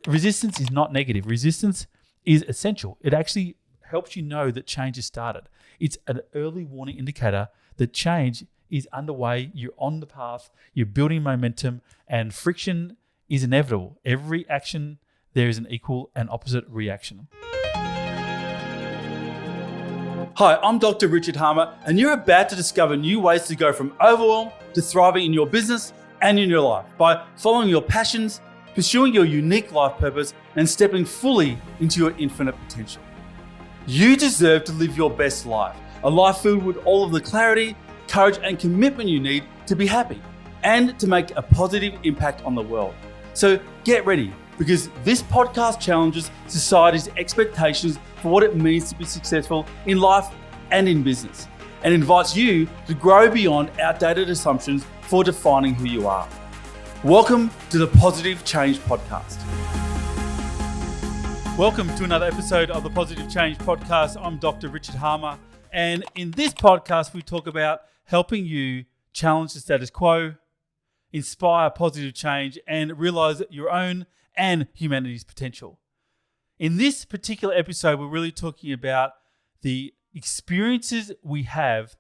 resistance is not negative. Resistance is essential. It actually helps you know that change has started. It's an early warning indicator that change is underway. You're on the path. You're building momentum, and friction is inevitable. Every action, there is an equal and opposite reaction. Hi, I'm Dr. Richard Harmer, and you're about to discover new ways to go from overwhelm to thriving in your business and in your life by following your passions, pursuing your unique life purpose, and stepping fully into your infinite potential. You deserve to live your best life, a life filled with all of the clarity, courage, and commitment you need to be happy and to make a positive impact on the world. So get ready, because this podcast challenges society's expectations for what it means to be successful in life and in business, and invites you to grow beyond outdated assumptions for defining who you are. Welcome to the Positive Change Podcast. Welcome to another episode of the Positive Change Podcast. I'm Dr. Richard Harmer, and in this podcast we talk about helping you challenge the status quo, inspire positive change, and realize your own and humanity's potential. In this particular episode, we're really talking about the experiences we have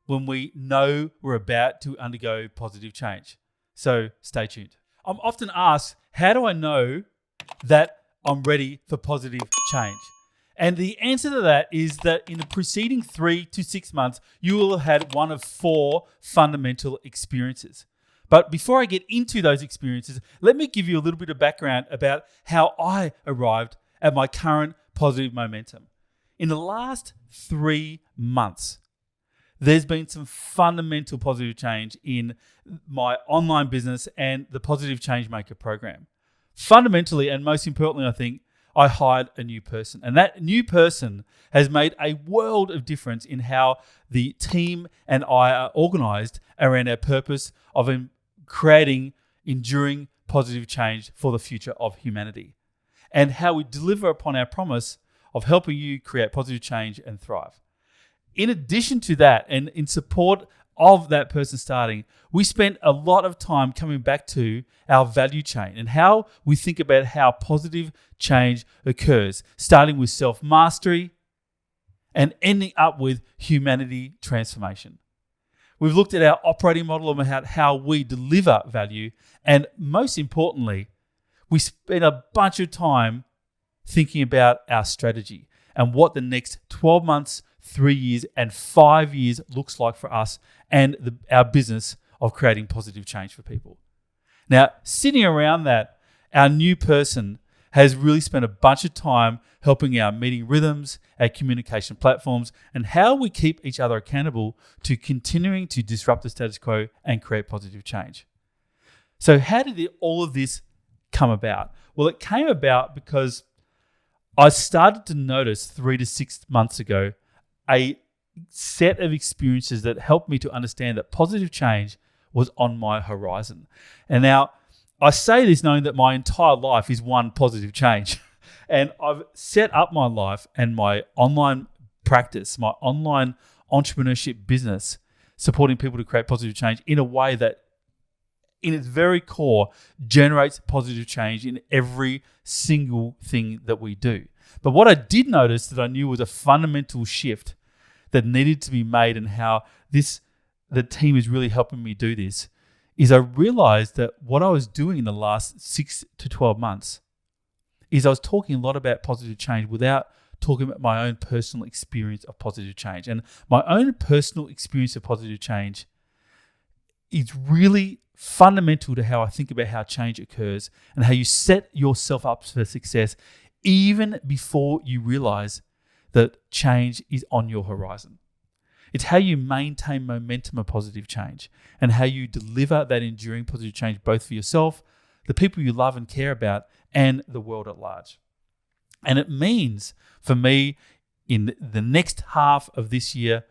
when we know we're about to undergo positive change. So stay tuned. I'm often asked, how do I know that I'm ready for positive change? And the answer to that is that in the preceding 3 to 6 months, you will have had one of 4 fundamental experiences. But before I get into those experiences, let me give you a little bit of background about how I arrived at my current positive momentum. In the last 3 months, there's been some fundamental positive change in my online business and the Positive Change Maker program. Fundamentally, and most importantly, I think, I hired a new person. And that new person has made a world of difference in how the team and I are organized around our purpose of creating enduring positive change for the future of humanity, and how we deliver upon our promise of helping you create positive change and thrive. In addition to that, and in support of that person starting, we spent a lot of time coming back to our value chain and how we think about how positive change occurs, starting with self-mastery and ending up with humanity transformation. We've looked at our operating model about how we deliver value, and most importantly, we spent a bunch of time thinking about our strategy and what the next 12 months, 3 years, and 5 years looks like for us and our business of creating positive change for people. Now, sitting around that, our new person has really spent a bunch of time helping our meeting rhythms, our communication platforms, and how we keep each other accountable to continuing to disrupt the status quo and create positive change. So how did all of this come about? Well, it came about because I started to notice 3 to 6 months ago a set of experiences that helped me to understand that positive change was on my horizon. And now, I say this knowing that my entire life is one positive change. And I've set up my life and my online practice, my online entrepreneurship business, supporting people to create positive change in a way that, in its very core, generates positive change in every single thing that we do. But what I did notice that I knew was a fundamental shift that needed to be made, and how the team is really helping me do this, is I realized that what I was doing in the last 6 to 12 months is I was talking a lot about positive change without talking about my own personal experience of positive change. And my own personal experience of positive change is really fundamental to how I think about how change occurs and how you set yourself up for success even before you realize that change is on your horizon. It's how you maintain momentum of positive change and how you deliver that enduring positive change both for yourself, the people you love and care about, and the world at large. And it means, for me, in the next half of this year,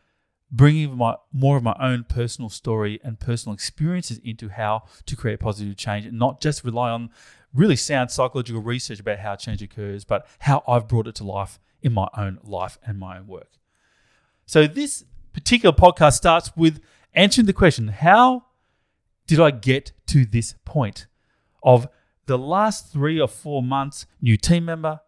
bringing more of my own personal story and personal experiences into how to create positive change, and not just rely on really sound psychological research about how change occurs, but how I've brought it to life in my own life and my own work. So this particular podcast starts with answering the question, how did I get to this point of the last 3 or 4 months, new team member,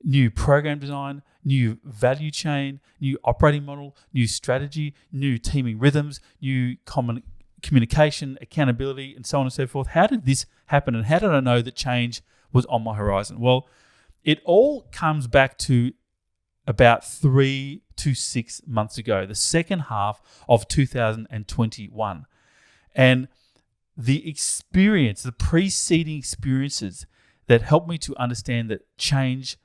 new program design, new value chain, new operating model, new strategy, new teaming rhythms, new common communication, accountability, and so on and so forth. How did this happen, and how did I know that change was on my horizon? Well, it all comes back to about 3 to 6 months ago, the second half of 2021. And the experience, the preceding experiences that helped me to understand that change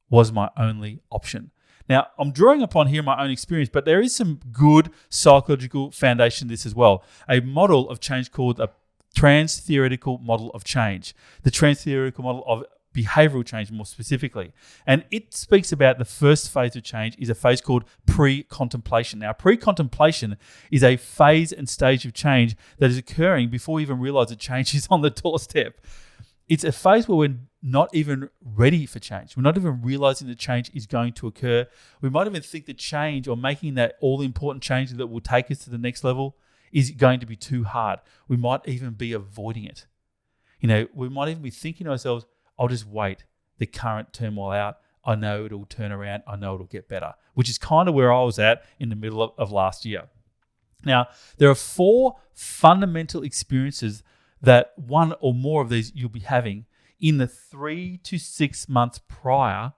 was my only option. Now, I'm drawing upon here my own experience, but there is some good psychological foundation to this as well. A model of change called a trans-theoretical model of change, the trans-theoretical model of behavioral change more specifically. And it speaks about the first phase of change is a phase called pre-contemplation. Now, pre-contemplation is a phase and stage of change that is occurring before we even realize that change is on the doorstep. It's a phase where we're not even ready for change. We're not even realizing that change is going to occur. We might even think that change, or making that all-important change that will take us to the next level, is going to be too hard. We might even be avoiding it. We might even be thinking to ourselves, I'll just wait the current turmoil out. I know it'll turn around. I know it'll get better, which is kind of where I was at in the middle of last year. Now, there are 4 fundamental experiences that one or more of these you'll be having in the 3 to 6 months prior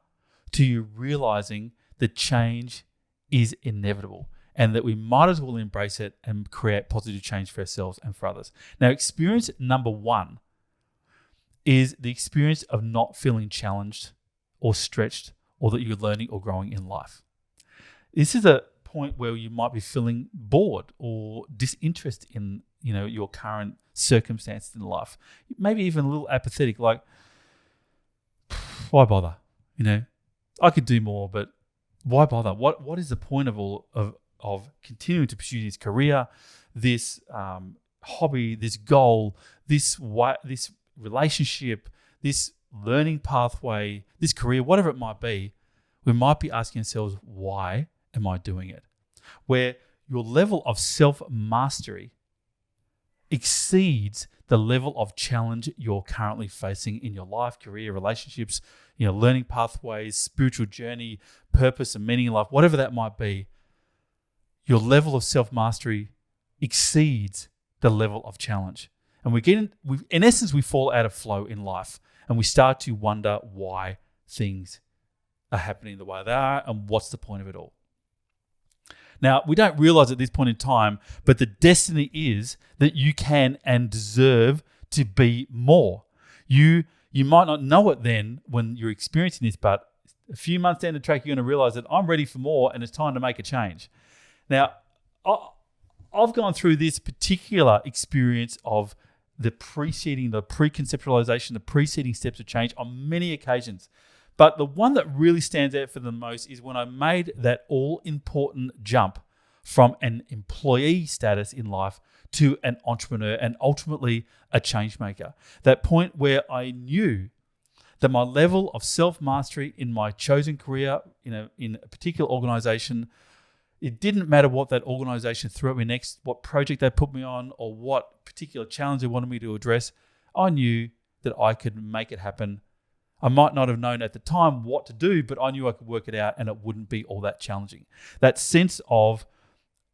to you realizing that change is inevitable and that we might as well embrace it and create positive change for ourselves and for others. Now, experience number 1 is the experience of not feeling challenged or stretched, or that you're learning or growing in life. This is a point where you might be feeling bored or disinterested in your current circumstances in life. Maybe even a little apathetic, like, why bother? I could do more, but why bother? What is the point of continuing to pursue this career, this hobby, this goal, this relationship, this learning pathway, this career, whatever it might be? We might be asking ourselves, why am I doing it? Where your level of self-mastery exceeds the level of challenge you're currently facing in your life, career, relationships, learning pathways, spiritual journey, purpose and meaning in life, whatever that might be. Your level of self-mastery exceeds the level of challenge. And in essence, we fall out of flow in life, and we start to wonder why things are happening the way they are and what's the point of it all. Now, we don't realize at this point in time, but the destiny is that you can and deserve to be more. You might not know it then when you're experiencing this, but a few months down the track, you're going to realize that I'm ready for more and it's time to make a change. Now, I've gone through this particular experience of the pre-conceptualization, the preceding steps of change on many occasions. But the one that really stands out for the most is when I made that all-important jump from an employee status in life to an entrepreneur and ultimately a change maker. That point where I knew that my level of self-mastery in my chosen career in a particular organization, it didn't matter what that organization threw at me next, what project they put me on, or what particular challenge they wanted me to address. I knew that I could make it happen. I might not have known at the time what to do, but I knew I could work it out and it wouldn't be all that challenging. That sense of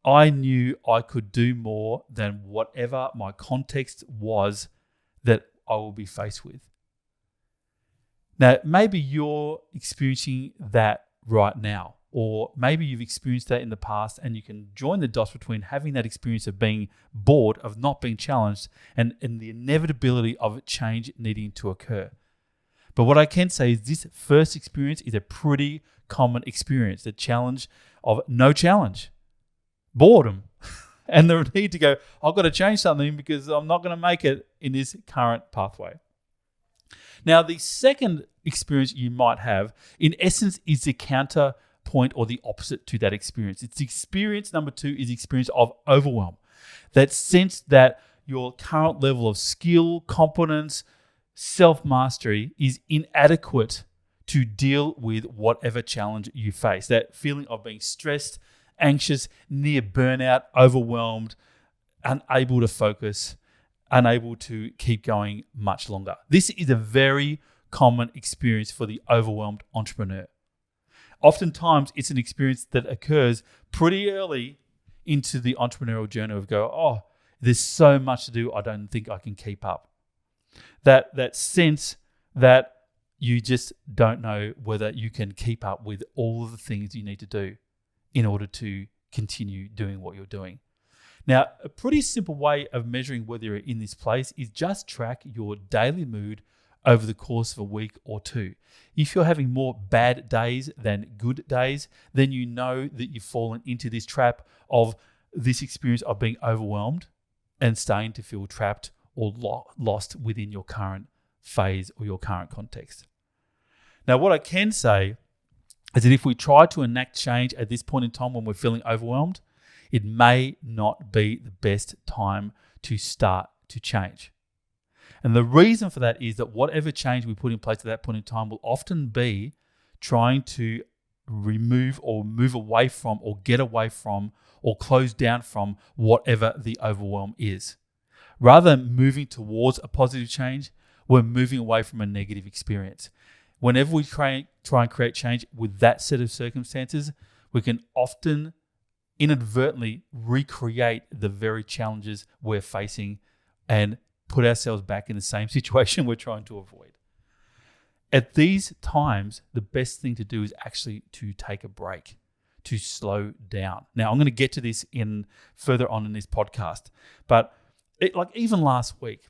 I knew I could do more than whatever my context was that I will be faced with. Now, maybe you're experiencing that right now, or maybe you've experienced that in the past, and you can join the dots between having that experience of being bored, of not being challenged, and the inevitability of change needing to occur. But what I can say is this first experience is a pretty common experience, the challenge of no challenge, boredom, and the need to go, I've got to change something because I'm not going to make it in this current pathway. Now, the second experience you might have, in essence, is the counterpoint or the opposite to that experience. It's experience number 2 is the experience of overwhelm. That sense that your current level of skill, competence, self-mastery is inadequate to deal with whatever challenge you face. That feeling of being stressed, anxious, near burnout, overwhelmed, unable to focus, unable to keep going much longer. This is a very common experience for the overwhelmed entrepreneur. Oftentimes, it's an experience that occurs pretty early into the entrepreneurial journey of there's so much to do, I don't think I can keep up. That sense that you just don't know whether you can keep up with all of the things you need to do in order to continue doing what you're doing. Now, a pretty simple way of measuring whether you're in this place is just track your daily mood over the course of a week or two. If you're having more bad days than good days, then you know that you've fallen into this trap of this experience of being overwhelmed and starting to feel trapped or lost within your current phase or your current context. Now, what I can say is that if we try to enact change at this point in time when we're feeling overwhelmed, it may not be the best time to start to change. And the reason for that is that whatever change we put in place at that point in time will often be trying to remove or move away from or get away from or close down from whatever the overwhelm is. Rather than moving towards a positive change, we're moving away from a negative experience. Whenever we try and create change with that set of circumstances, we can often inadvertently recreate the very challenges we're facing and put ourselves back in the same situation we're trying to avoid. At these times, the best thing to do is actually to take a break, to slow down. Now, I'm going to get to this in further on in this podcast, but even last week,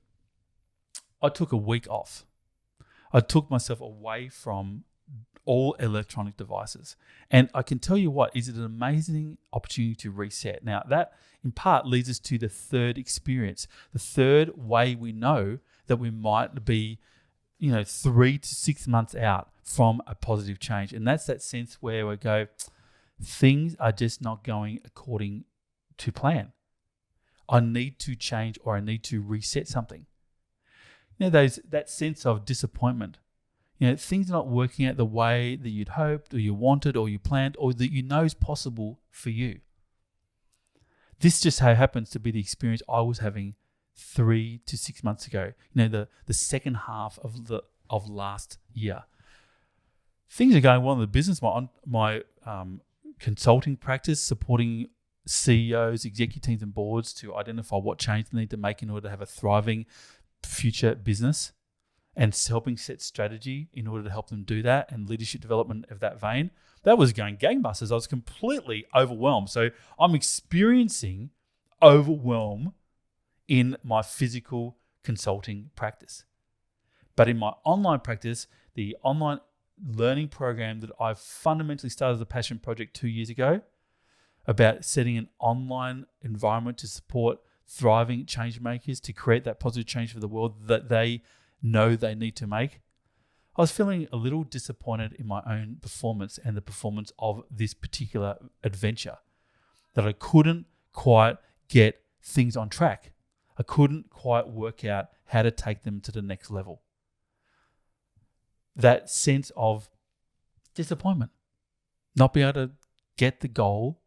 I took a week off. I took myself away from all electronic devices. And I can tell you what, is it an amazing opportunity to reset. Now, that in part leads us to the third experience, the third way we know that we might be 3 to 6 months out from a positive change. And that's that sense where we go, things are just not going according to plan. I need to change or I need to reset something. That sense of disappointment. Things are not working out the way that you'd hoped or you wanted or you planned or that you know is possible for you. This just happens to be the experience I was having 3 to 6 months ago. The second half of last year. Things are going well in the business. My consulting practice, supporting CEOs, executive teams and boards to identify what change they need to make in order to have a thriving future business, and helping set strategy in order to help them do that, and leadership development of that vein. That was going gangbusters. I was completely overwhelmed. So I'm experiencing overwhelm in my physical consulting practice. But in my online practice, the online learning program that I fundamentally started as a passion project 2 years ago, about setting an online environment to support thriving change makers to create that positive change for the world that they know they need to make. I was feeling a little disappointed in my own performance and the performance of this particular adventure, that I couldn't quite get things on track. I couldn't quite work out how to take them to the next level. That sense of disappointment, not being able to get the goal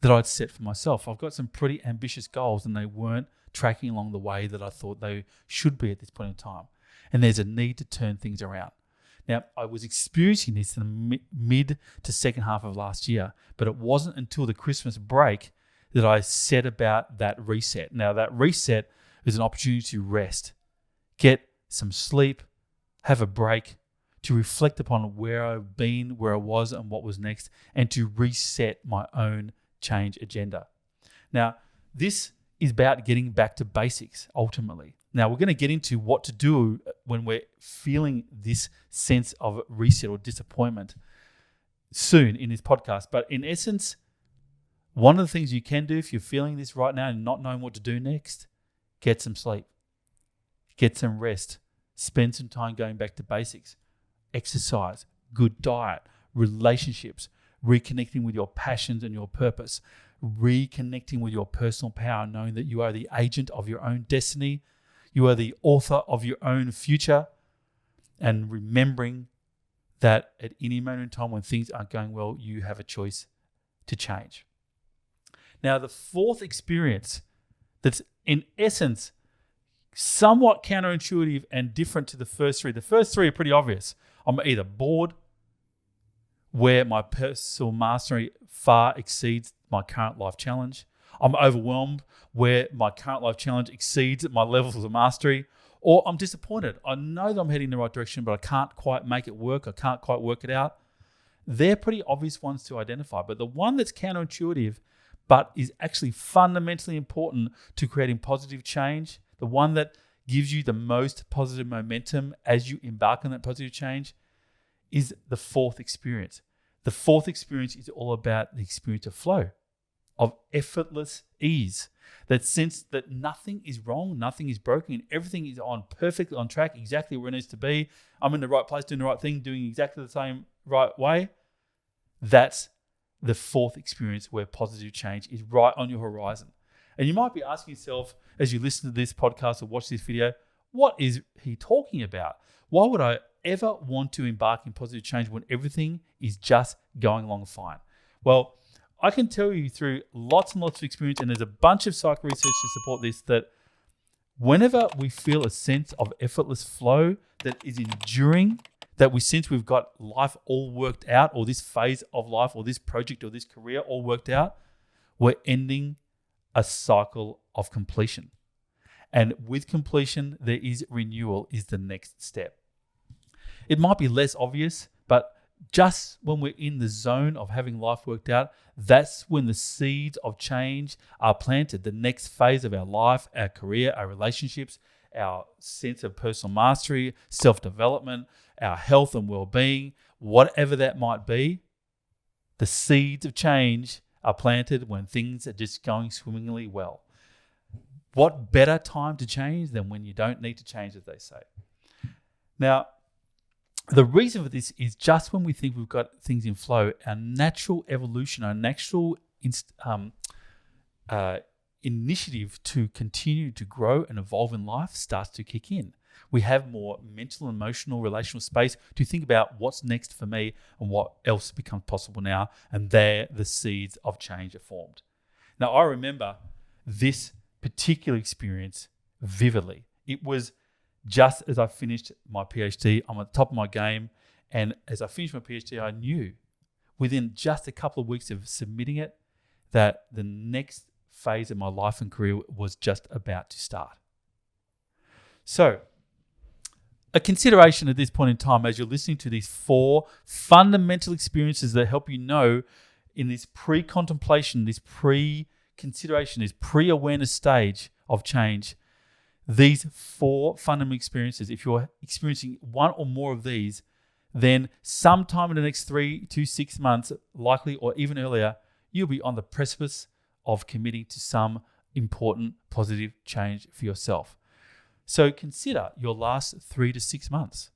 that I'd set for myself. I've got some pretty ambitious goals and they weren't tracking along the way that I thought they should be at this point in time. And there's a need to turn things around. Now, I was experiencing this in the mid to second half of last year, but it wasn't until the Christmas break that I set about that reset. Now, that reset is an opportunity to rest, get some sleep, have a break, to reflect upon where I've been, where I was, and what was next, and to reset my own change agenda. Now, this is about getting back to basics, ultimately. Now, we're going to get into what to do when we're feeling this sense of reset or disappointment soon in this podcast. But in essence, one of the things you can do if you're feeling this right now and not knowing what to do next, get some sleep, get some rest, spend some time going back to basics, exercise, good diet, relationships, reconnecting with your passions and your purpose, reconnecting with your personal power, knowing that you are the agent of your own destiny, you are the author of your own future, and remembering that at any moment in time when things aren't going well, you have a choice to change. Now, the fourth experience that's in essence somewhat counterintuitive and different to the first three. The first three are pretty obvious. I'm either bored, where my personal mastery far exceeds my current life challenge. I'm overwhelmed, where my current life challenge exceeds my levels of mastery. Or I'm disappointed. I know that I'm heading in the right direction, but I can't quite make it work. I can't quite work it out. They're pretty obvious ones to identify. But the one that's counterintuitive, but is actually fundamentally important to creating positive change, the one that gives you the most positive momentum as you embark on that positive change, is the fourth experience. The fourth experience is all about the experience of flow, of effortless ease. That sense that nothing is wrong, nothing is broken, and everything is perfectly on track, exactly where it needs to be. I'm in the right place, doing the right thing, doing exactly the same right way. That's the fourth experience where positive change is right on your horizon. And you might be asking yourself, as you listen to this podcast or watch this video, what is he talking about? Why would I ever want to embark in positive change when everything is just going along fine? Well, I can tell you through lots and lots of experience, and there's a bunch of psych research to support this, that whenever we feel a sense of effortless flow that is enduring, that we sense we've got life all worked out, or this phase of life, or this project, or this career all worked out, we're ending a cycle of completion. And with completion, there is renewal is the next step. It might be less obvious, but just when we're in the zone of having life worked out, that's when the seeds of change are planted. The next phase of our life, our career, our relationships, our sense of personal mastery, self-development, our health and well-being, whatever that might be, the seeds of change are planted when things are just going swimmingly well. What better time to change than when you don't need to change, as they say. Now, the reason for this is just when we think we've got things in flow, our natural evolution, our natural initiative to continue to grow and evolve in life starts to kick in. We have more mental, emotional, relational space to think about what's next for me and what else becomes possible now. And there, the seeds of change are formed. Now, I remember this particular experience vividly. It was just as I finished my PhD, I'm at the top of my game. And as I finished my PhD, I knew within just a couple of weeks of submitting it that the next phase of my life and career was just about to start. So, a consideration at this point in time as you're listening to these 4 fundamental experiences that help you know in this pre-contemplation, this pre-consideration, this pre-awareness stage of change, these 4 fundamental experiences, if you're experiencing one or more of these, then sometime in the next 3 to 6 months, likely or even earlier, you'll be on the precipice of committing to some important positive change for yourself. So consider your last 3 to 6 months.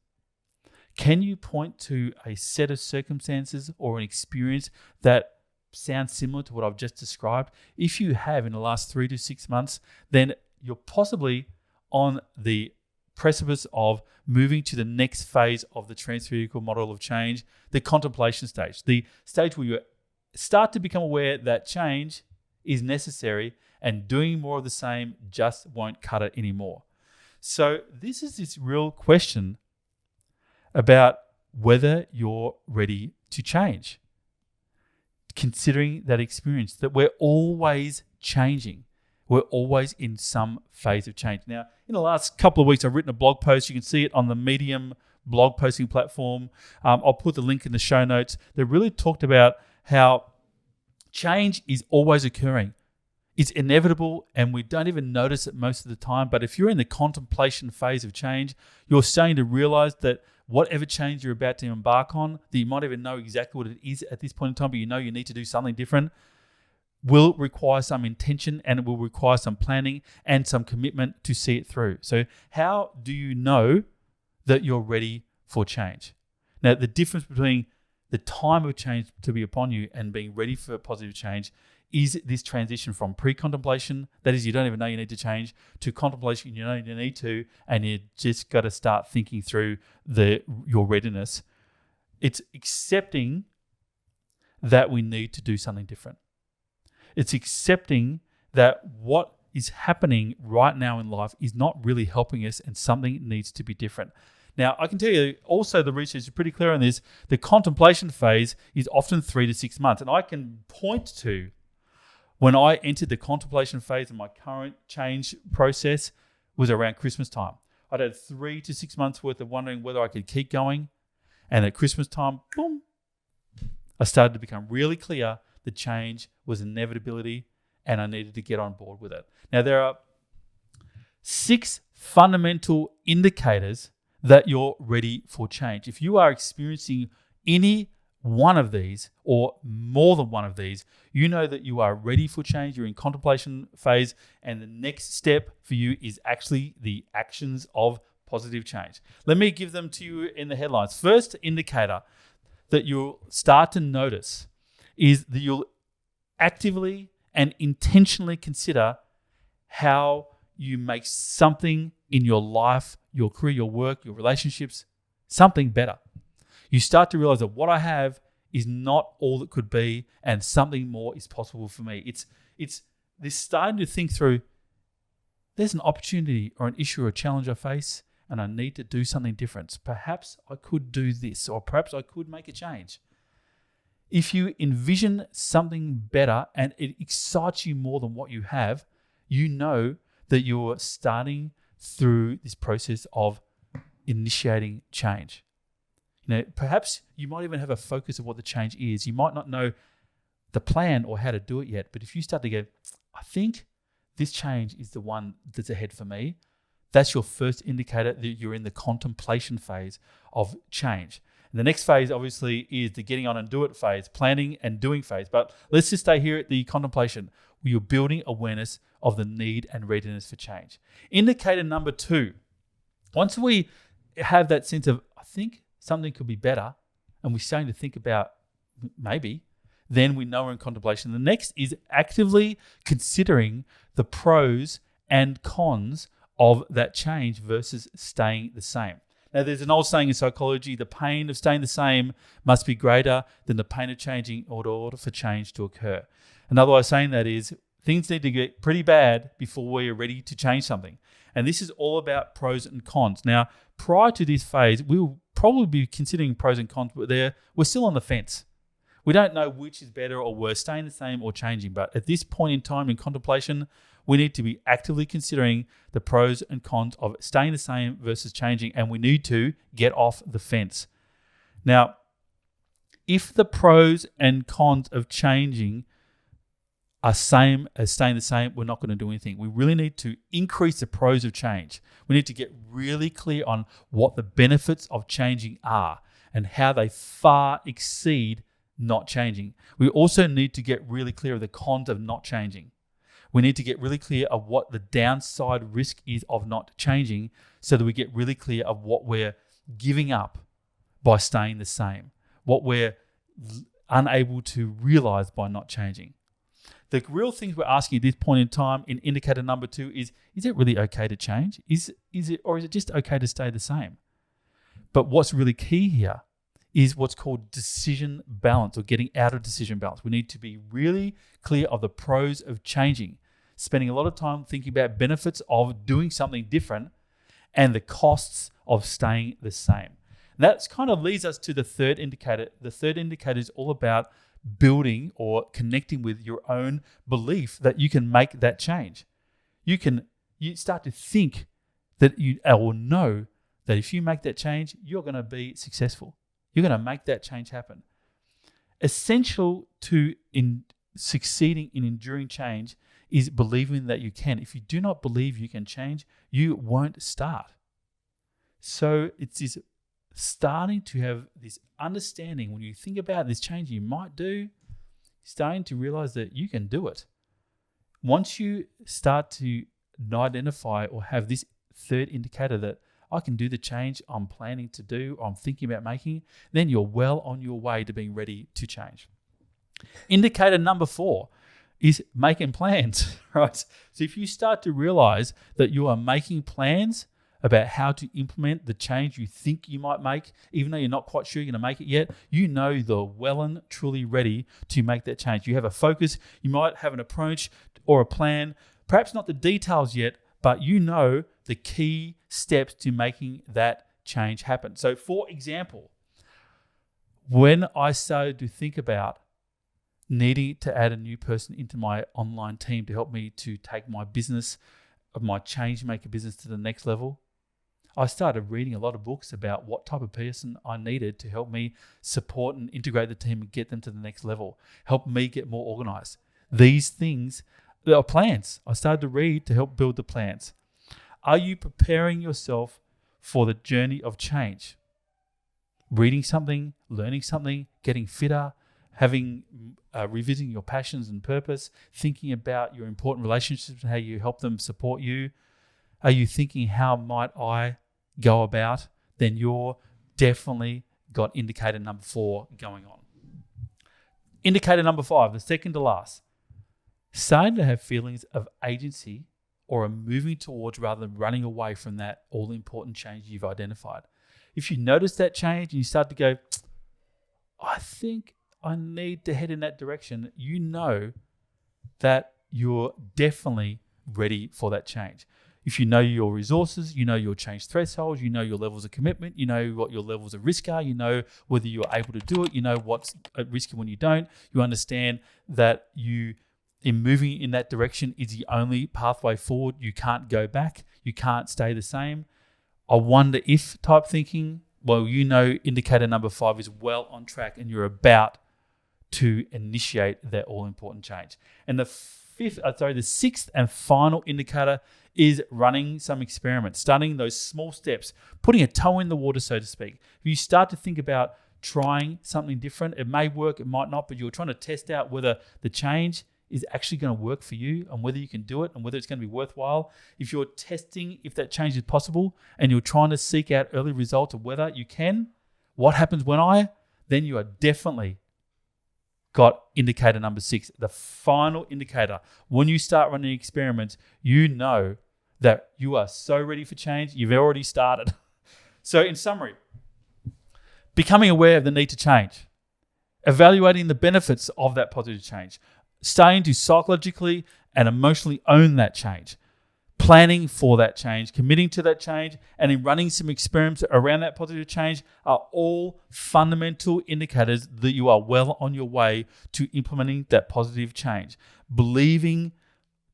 Can you point to a set of circumstances or an experience that sounds similar to what I've just described? If you have in the last 3 to 6 months, then you're possibly on the precipice of moving to the next phase of the transtheoretical model of change, the contemplation stage, the stage where you start to become aware that change is necessary and doing more of the same just won't cut it anymore. So this is this real question about whether you're ready to change. Considering that experience, that we're always changing. We're always in some phase of change. Now, in the last couple of weeks, I've written a blog post. You can see it on the Medium blog posting platform. I'll put the link in the show notes. They really talked about how change is always occurring. It's inevitable and we don't even notice it most of the time. But if you're in the contemplation phase of change, you're starting to realize that whatever change you're about to embark on, that you might even know exactly what it is at this point in time, but you know you need to do something different, will require some intention and it will require some planning and some commitment to see it through. So how do you know that you're ready for change? Now, the difference between the time of change to be upon you and being ready for positive change is this transition from pre-contemplation, that is, you don't even know you need to change, to contemplation, you know you need to, and you just got to start thinking through your readiness. It's accepting that we need to do something different. It's accepting that what is happening right now in life is not really helping us, and something needs to be different. Now, I can tell you also the research is pretty clear on this. The contemplation phase is often 3 to 6 months. And I can point to when I entered the contemplation phase in my current change process was around Christmas time. I'd had 3 to 6 months worth of wondering whether I could keep going. And at Christmas time, boom, I started to become really clear the change was an inevitability and I needed to get on board with it. Now, there are 6 fundamental indicators that you're ready for change. If you are experiencing any one of these or more than one of these, you know that you are ready for change. You're in contemplation phase, and the next step for you is actually the actions of positive change. Let me give them to you in the headlines. First indicator that you'll start to notice is that you'll actively and intentionally consider how you make something in your life, your career, your work, your relationships, something better. You start to realize that what I have is not all it could be, and something more is possible for me. It's this starting to think through, there's an opportunity or an issue or a challenge I face, and I need to do something different. Perhaps I could do this, or perhaps I could make a change. If you envision something better and it excites you more than what you have, you know that you're starting through this process of initiating change. Perhaps you might even have a focus of what the change is. You might not know the plan or how to do it yet, but if you start to go, I think this change is the one that's ahead for me, that's your first indicator that you're in the contemplation phase of change. And the next phase, obviously, is the getting on and do it phase, planning and doing phase. But let's just stay here at the contemplation, where you're building awareness of the need and readiness for change. Indicator number 2, once we have that sense of, I think something could be better, and we're starting to think about maybe, then we know we're in contemplation. The next is actively considering the pros and cons of that change versus staying the same. Now, there's an old saying in psychology, the pain of staying the same must be greater than the pain of changing in order for change to occur. Another way of saying that is things need to get pretty bad before we are ready to change something. And this is all about pros and cons. Now, prior to this phase, we will probably be considering pros and cons, but we're still on the fence. We don't know which is better or worse, staying the same or changing. But at this point in time in contemplation, we need to be actively considering the pros and cons of staying the same versus changing, and we need to get off the fence. Now, if the pros and cons of changing are same as staying the same, we're not going to do anything. We really need to increase the pros of change. We need to get really clear on what the benefits of changing are and how they far exceed not changing. We also need to get really clear of the cons of not changing. We need to get really clear of what the downside risk is of not changing, so that we get really clear of what we're giving up by staying the same, what we're unable to realize by not changing. The real things we're asking at this point in time in indicator number 2 is it really okay to change? Is it just okay to stay the same? But what's really key here is what's called decision balance, or getting out of decision balance. We need to be really clear of the pros of changing, spending a lot of time thinking about benefits of doing something different and the costs of staying the same. And that kind of leads us to the third indicator. The third indicator is all about building or connecting with your own belief that you can make that change. You start to think that or know that if you make that change, you're going to be successful. You're going to make that change happen. Essential to succeeding in enduring change is believing that you can. If you do not believe you can change, you won't start. So it's this starting to have this understanding when you think about this change you might do, starting to realize that you can do it. Once you start to identify or have this third indicator that I can do the change I'm planning to do, I'm thinking about making, then you're well on your way to being ready to change. Indicator number 4 is making plans, right? So if you start to realize that you are making plans about how to implement the change you think you might make, even though you're not quite sure you're going to make it yet, you know you're well and truly ready to make that change. You have a focus, you might have an approach or a plan, Perhaps not the details yet, but you know the key steps to making that change happen. So for example, when I started to think about needing to add a new person into my online team to help me to take my business, my change maker business to the next level, I started reading a lot of books about what type of person I needed to help me support and integrate the team and get them to the next level, help me get more organized. These things, there are plans. I started to read to help build the plans. Are you preparing yourself for the journey of change? Reading something, learning something, getting fitter, revisiting your passions and purpose, thinking about your important relationships and how you help them support you. Are you thinking, how might I go about? Then you're definitely got indicator number 4 going on. Indicator number 5, the second to last. Starting to have feelings of agency or are moving towards rather than running away from that all-important change you've identified. If you notice that change and you start to go, I think I need to head in that direction, you know that you're definitely ready for that change. If you know your resources, you know your change thresholds, you know your levels of commitment, you know what your levels of risk are, you know whether you're able to do it, you know what's at risk when you don't, you understand that in moving in that direction is the only pathway forward. You can't go back. You can't stay the same. I wonder if type thinking, well, you know indicator number 5 is well on track and you're about to initiate that all-important change. And the 6th and final indicator is running some experiments, starting those small steps, putting a toe in the water, so to speak. If you start to think about trying something different, it may work, it might not, but you're trying to test out whether the change is actually going to work for you and whether you can do it and whether it's going to be worthwhile. If you're testing if that change is possible and you're trying to seek out early results of whether you can, what happens then you are definitely got indicator number 6, the final indicator. When you start running experiments, you know that you are so ready for change, you've already started. So in summary, becoming aware of the need to change, evaluating the benefits of that positive change, starting to psychologically and emotionally own that change, planning for that change, committing to that change, and in running some experiments around that positive change are all fundamental indicators that you are well on your way to implementing that positive change. Believing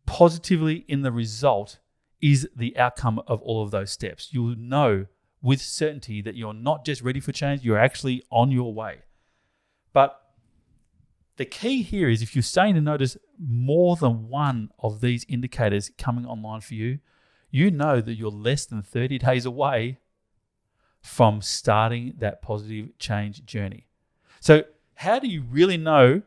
positively in the result is the outcome of all of those steps. You'll know with certainty that you're not just ready for change, you're actually on your way. But the key here is if you're starting to notice more than one of these indicators coming online for you, you know that you're less than 30 days away from starting that positive change journey. So how do you really know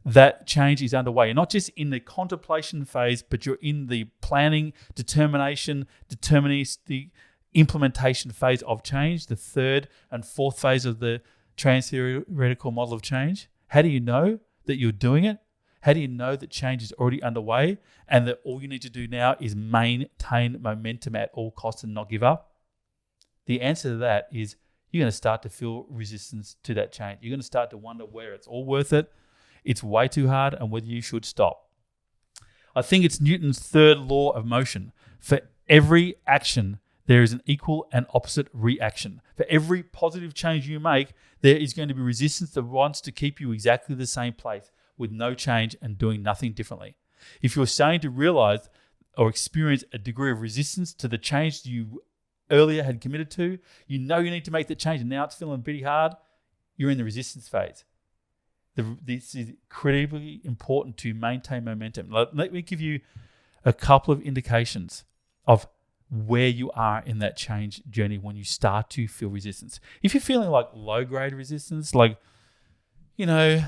that change is underway? You're not just in the contemplation phase, but you're in the planning, determination, the implementation phase of change, the 3rd and 4th phase of the trans-theoretical model of change. How do you know that you're doing it? How do you know that change is already underway and that all you need to do now is maintain momentum at all costs and not give up? The answer to that is you're going to start to feel resistance to that change. You're going to start to wonder whether it's all worth it, it's way too hard, and whether you should stop. I think it's Newton's 3rd law of motion. For every action, there is an equal and opposite reaction. For every positive change you make, there is going to be resistance that wants to keep you exactly the same place with no change and doing nothing differently. If you're starting to realize or experience a degree of resistance to the change you earlier had committed to, you know you need to make the change and now it's feeling pretty hard, you're in the resistance phase. This is critically important to maintain momentum. Let me give you a couple of indications of where you are in that change journey when you start to feel resistance. If you're feeling like low-grade resistance, like, I know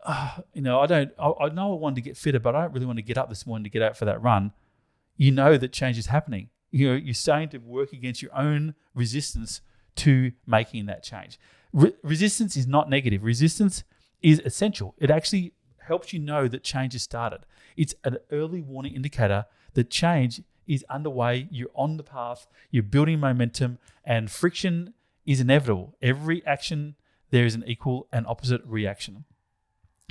I wanted to get fitter, but I don't really want to get up this morning to get out for that run. You know that change is happening. You're starting to work against your own resistance to making that change. Resistance is not negative. Resistance is essential. It actually helps you know that change has started. It's an early warning indicator that change is underway, you're on the path, you're building momentum, and friction is inevitable. Every action, there is an equal and opposite reaction.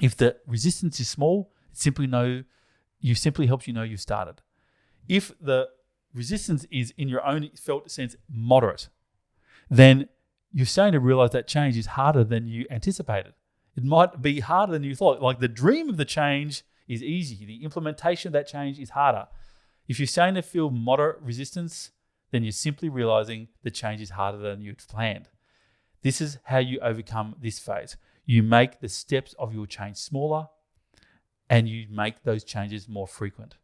If the resistance is small, simply know you simply helps you know you've started. If the resistance is in your own felt sense moderate, then you're starting to realize that change is harder than you anticipated. It might be harder than you thought. Like the dream of the change is easy. The implementation of that change is harder. If you're starting to feel moderate resistance, then you're simply realizing the change is harder than you'd planned. This is how you overcome this phase. You make the steps of your change smaller and you make those changes more frequent.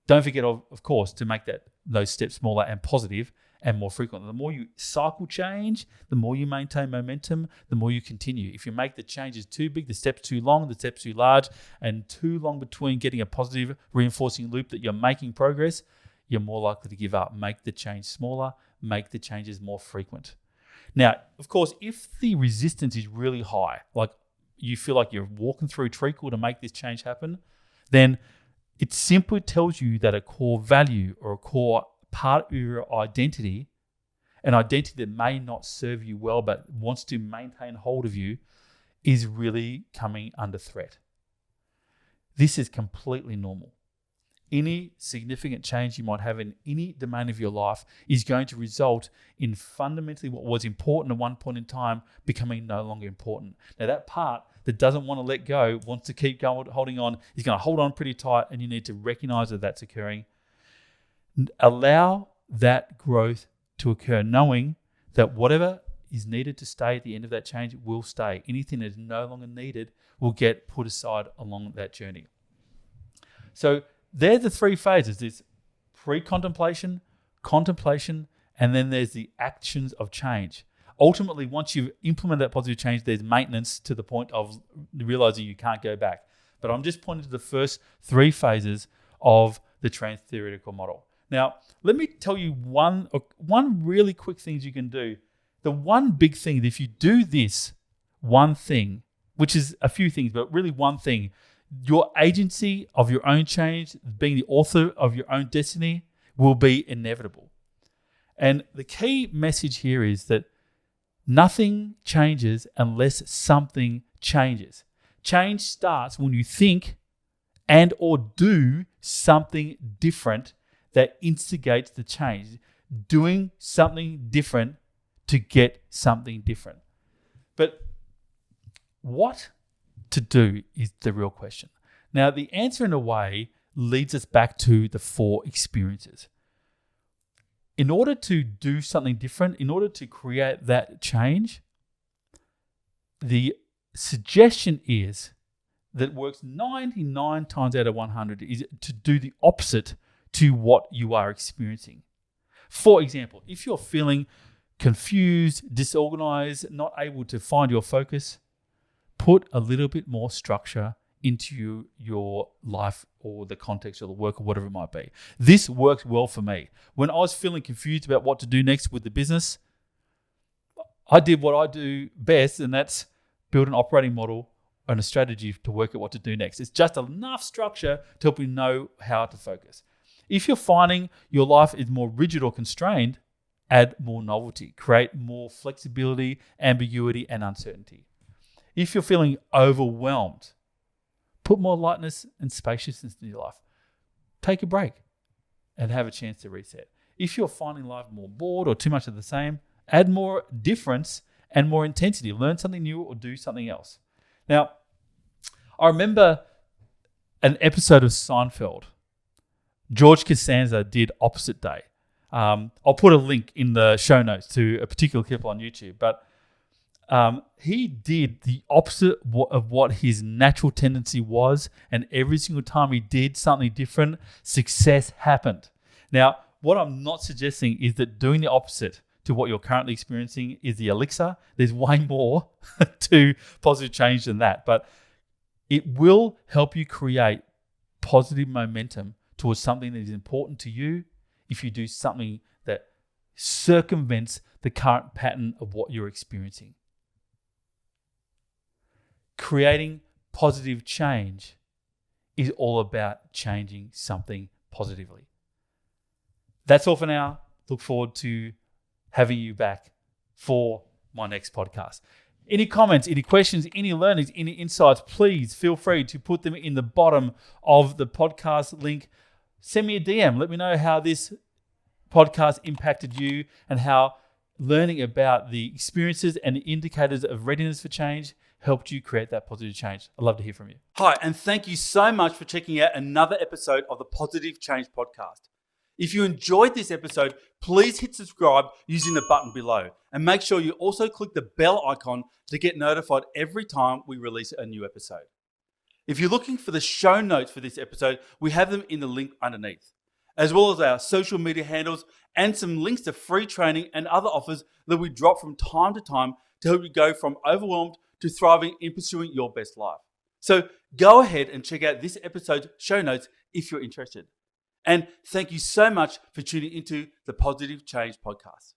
Don't forget, of course, to make those steps smaller and positive and more frequent. The more you cycle change, the more you maintain momentum, the more you continue. If you make the changes too big, the steps too long, the steps too large, and too long between getting a positive reinforcing loop that you're making progress, you're more likely to give up. Make the change smaller, make the changes more frequent. Now, of course, if the resistance is really high, like you feel like you're walking through treacle to make this change happen, then it simply tells you that a core value or a core part of your identity, an identity that may not serve you well but wants to maintain hold of you, is really coming under threat. This is completely normal. Any significant change you might have in any domain of your life is going to result in fundamentally what was important at one point in time becoming no longer important. Now, that part that doesn't want to let go, wants to keep going, holding on, is going to hold on pretty tight, and you need to recognize that that's occurring. Allow that growth to occur, knowing that whatever is needed to stay at the end of that change will stay. Anything that is no longer needed will get put aside along that journey. So they're the three phases. There's pre-contemplation, contemplation, and then there's the actions of change. Ultimately, once you've implemented that positive change, there's maintenance to the point of realizing you can't go back. But I'm just pointing to the first three phases of the trans-theoretical model. Now, let me tell you one really quick thing you can do. The one big thing, if you do this one thing, which is a few things, but really one thing, your agency of your own change, being the author of your own destiny, will be inevitable. And the key message here is that nothing changes unless something changes. Change starts when you think and or do something different that instigates the change. Doing something different to get something different. But what to do is the real question. Now, the answer in a way leads us back to the 4 experiences. In order to do something different, in order to create that change, the suggestion is that works 99 times out of 100 is to do the opposite to what you are experiencing. For example, if you're feeling confused, disorganized, not able to find your focus, put a little bit more structure into your life or the context or the work or whatever it might be. This works well for me. When I was feeling confused about what to do next with the business, I did what I do best, and that's build an operating model and a strategy to work out what to do next. It's just enough structure to help you know how to focus. If you're finding your life is more rigid or constrained, add more novelty, create more flexibility, ambiguity, and uncertainty. If you're feeling overwhelmed, put more lightness and spaciousness in your life. Take a break and have a chance to reset. If you're finding life more bored or too much of the same, add more difference and more intensity. Learn something new or do something else. Now, I remember an episode of Seinfeld. George Costanza did Opposite Day. I'll put a link in the show notes to a particular clip on YouTube, but he did the opposite of what his natural tendency was, and every single time he did something different, success happened. Now, what I'm not suggesting is that doing the opposite to what you're currently experiencing is the elixir. There's way more to positive change than that, but it will help you create positive momentum towards something that is important to you if you do something that circumvents the current pattern of what you're experiencing. Creating positive change is all about changing something positively. That's all for now. Look forward to having you back for my next podcast. Any comments, any questions, any learnings, any insights, please feel free to put them in the bottom of the podcast link. Send me a DM. Let me know how this podcast impacted you and how learning about the experiences and the indicators of readiness for change helped you create that positive change. I'd love to hear from you. Hi, and thank you so much for checking out another episode of the Positive Change Podcast. If you enjoyed this episode, please hit subscribe using the button below, and make sure you also click the bell icon to get notified every time we release a new episode. If you're looking for the show notes for this episode, we have them in the link underneath, as well as our social media handles and some links to free training and other offers that we drop from time to time to help you go from overwhelmed to thriving in pursuing your best life. So go ahead and check out this episode's show notes if you're interested. And thank you so much for tuning into the Positive Change Podcast.